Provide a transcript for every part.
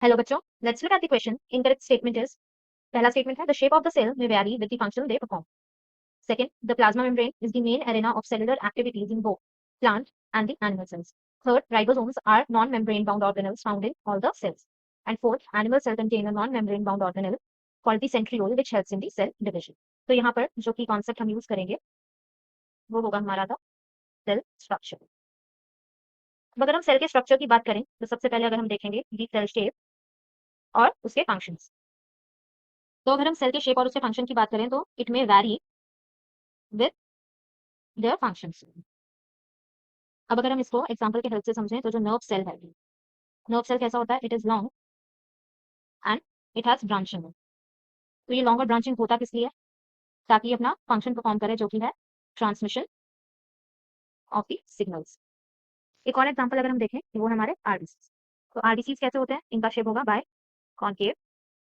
Hello बच्चों, let's look at the question. Incorrect statement is, पहला statement है the shape of the cell may vary with the function they perform. Second, the plasma membrane is the main arena of cellular activities in both plant and the animal cells. Third, ribosomes are non-membrane bound organelles found in all the cells. And fourth, animal cell contain a non-membrane bound organelle called the centriole which helps in the cell division. तो यहाँ पर जो की concept हम use करेंगे वो होगा हमारा था सेल स्ट्रक्चर। अगर हम सेल के स्ट्रक्चर की बात करें तो सबसे पहले अगर हम देखेंगे दी सेल शेप और उसके फंक्शंस। तो अगर हम सेल के शेप और उसके फंक्शन की बात करें तो इट में वैरी विद देयर फंक्शंस। अब अगर हम इसको एग्जांपल के हेल्प से समझें तो जो नर्व सेल है, नर्व सेल कैसा होता है? It is long and it has branching. तो ये लॉन्ग और ब्रांचिंग होता किस लिए? ताकि ये अपना फंक्शन परफॉर्म करे जो कि है ट्रांसमिशन ऑफ द सिग्नल्स। एक और एग्जांपल अगर हम देखें तो वो हमारे आरबीसी। तो आरबीसी कैसे होते हैं? इनका शेप होगा बाय कॉन्केव।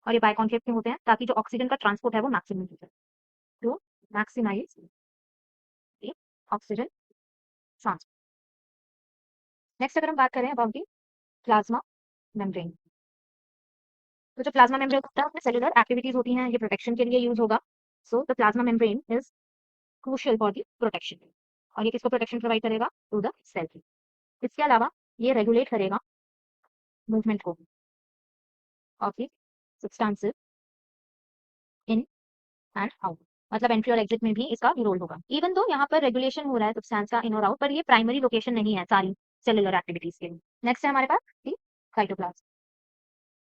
और ये बाय कॉन्केव क्यों होते हैं? ताकि जो ऑक्सीजन का ट्रांसपोर्ट है वो मैक्सिमम हो जाए, to maximize the oxygen transport. Next अगर हम बात करें अबाउट द प्लाज्मा मेम्ब्रेन, तो जो प्लाज्मा मेम्ब्रेन होता है उसमें सेलुलर एक्टिविटीज होती हैं, ये प्रोटेक्शन के लिए यूज होगा। So the plasma membrane is crucial for the protection. और ये किसको प्रोटेक्शन प्रोवाइड करेगा? To the cell. इसके अलावा ये रेगुलेट करेगा मूवमेंट को of the substances in and out, मतलब एंट्री और एग्जिट में भी इसका रोल होगा। इवन दो यहाँ पर रेगुलेशन हो रहा है सब्सटेंस का इन और आउट, पर ये प्राइमरी लोकेशन नहीं है सारी सेलुलर एक्टिविटीज के लिए। नेक्स्ट है हमारे पास दी साइटोप्लाज्म।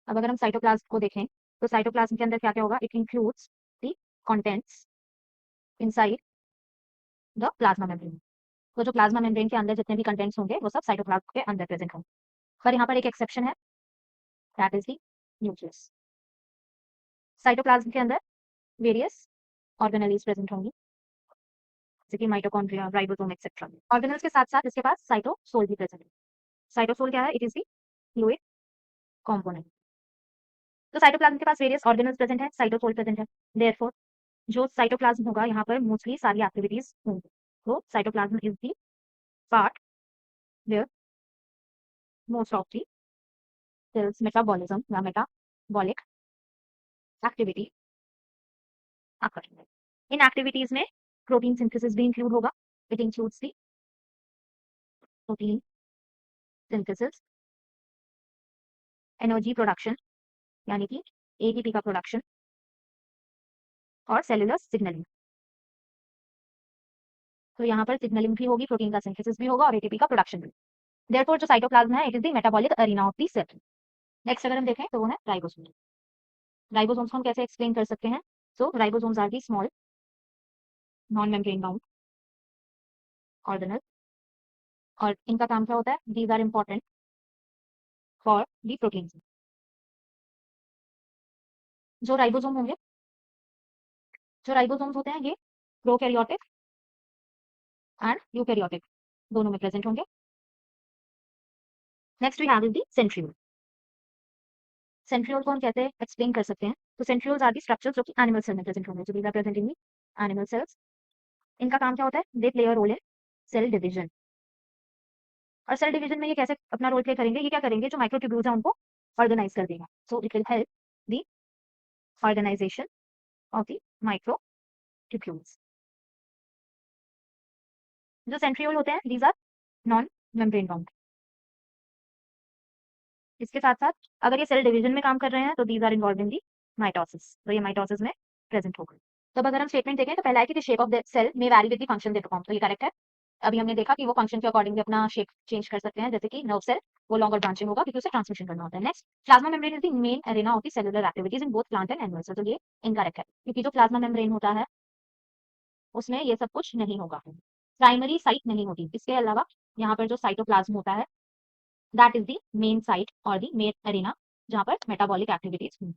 अब अगर हम साइटोप्लाज्म को देखें तो साइटोप्लाज्म के अंदर क्या क्या होगा? It includes the contents inside the plasma membrane. तो जो प्लाज्मा मेम्ब्रेन के अंदर जितने भी कंटेंट्स होंगे वो सब साइटोप्लाज्म के अंदर प्रेजेंट होंगे। पर यहाँ पर एक एक्सेप्शन है, that is the nucleus. Cytoplasm के अंदर वेरियस ऑर्गेनेलीज प्रेजेंट होंगी जैसे कि माइटोकॉन्ड्रिया, राइबोसोम एक्सेट्रा। ऑर्गेनेल्स के साथ साथ इसके पास साइटोसोल भी प्रेजेंट है। साइटोसोल क्या है? It is the fluid component. तो साइटोप्लाज्म के पास वेरियस ऑर्गेनेल्स प्रेजेंट है, साइटोसोल प्रेजेंट है। देयरफॉर जो साइटोप्लाज्म होगा यहाँ पर मोस्टली सारी एक्टिविटीज होंगी। तो cytoplasm is the part where most of the cell's metabolism या मेटाबॉलिक एक्टिविटी अकर। इन एक्टिविटीज में प्रोटीन सिंथेसिस भी इंक्लूड होगा। It includes the protein synthesis, energy production यानी कि एटीपी का प्रोडक्शन, और सेलुलर सिग्नलिंग। तो यहाँ पर सिग्नलिंग भी होगी, प्रोटीन का सिंथेसिस भी होगा और एटीपी का प्रोडक्शन भी। देयरफॉर जो साइटोप्लाज्म है it is the metabolic arena of the cell. Next अगर हम देखें तो वो है राइबोसोम। राइबोसोम्स को हम कैसे एक्सप्लेन कर सकते हैं? So ribosomes are the small non membrane bound organelle, और इनका काम क्या होता है? These are important for the protein. जो राइबोसोम होंगे, जो राइबोसोम्स होते हैं ये प्रोकैरियोटिक एंड यूकैरियोटिक दोनों में प्रेजेंट होंगे। Next we have is the centriole. Centriole को हम कैसे एक्सप्लेन कर सकते हैं? तो सेंट्रियोल्स आर दी स्ट्रक्चर्स जो कि एनिमल सेल में प्रेजेंट होंगे, जो these are present in the animal cells. इनका काम क्या होता है? They play a role in cell division. और सेल डिवीजन में ये कैसे अपना रोल प्ले करेंगे? ये क्या करेंगे? जो माइक्रोट्यूब्यूल्स है उनको ऑर्गेनाइज कर देगा। So it will help the organization of the microtubules. जो सेंट्रियोल होते हैं these are non membrane bound. इसके साथ साथ अगर ये सेल डिवीजन में काम कर रहे हैं तो these are involved in the mitosis, तो ये माइटोसिस में प्रेजेंट होगा। तो अब अगर हम स्टेटमेंट देखें तो पहला है कि the shape of the cell may vary with the function they perform, तो ये करेक्ट है। अभी हमने देखा कि वो फंक्शन के अकॉर्डिंगली अपना शेप चेंज कर सकते हैं, जैसे कि नर्व सेल वो लॉन्ग और ब्रांचिंग होगा क्योंकि उसे ट्रांसमिशन करना होता है। Next, plasma membrane is the main arena of the cellular activities in both plant and animals, तो ये इनकरेक्ट है क्योंकि जो प्लाज्मा मेम्ब्रेन होता है उसमें ये सब कुछ नहीं होगा, प्राइमरी साइट नहीं होती। इसके अलावा यहाँ पर जो साइटोप्लाज्म होता है that is the main site और द मेन एरिना जहाँ पर मेटाबॉलिक एक्टिविटीज होंगी।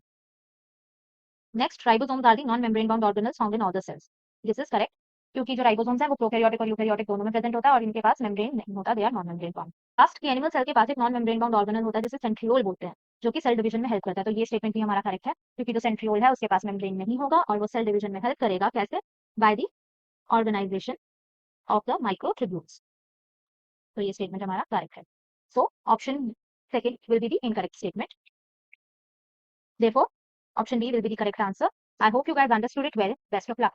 Next, ribosomes are the non membrane bound organelles found in all the cells. This is correct क्योंकि जो राइबोसोम्स है वो प्रोकैरियोटिक और यूकैरियोटिक दोनों में प्रेजेंट होता है और इनके पास मेम्ब्रेन नहीं होता, they are non membrane bound. Last की एनिमल सेल के पास एक नॉन मेम्ब्रेन बाउंड ऑर्गेनल होता है जिसे सेंट्रियोल बोलते हैं, जो कि सेल डिवीजन में हेल्प करता है। तो ये स्टेटमेंट भी हमारा करेक्ट है क्योंकि जो सेंट्रियोल है उसके पास मेम्ब्रेन नहीं होगा और वो सेल डिवीजन में हेल्प करेगा। कैसे? By the organization of the microtubules. तो ये स्टेटमेंट हमारा करेक्ट है। So option second will be the incorrect statement. Therefore, option B will be the correct answer. I hope you guys understood it well. Best of luck.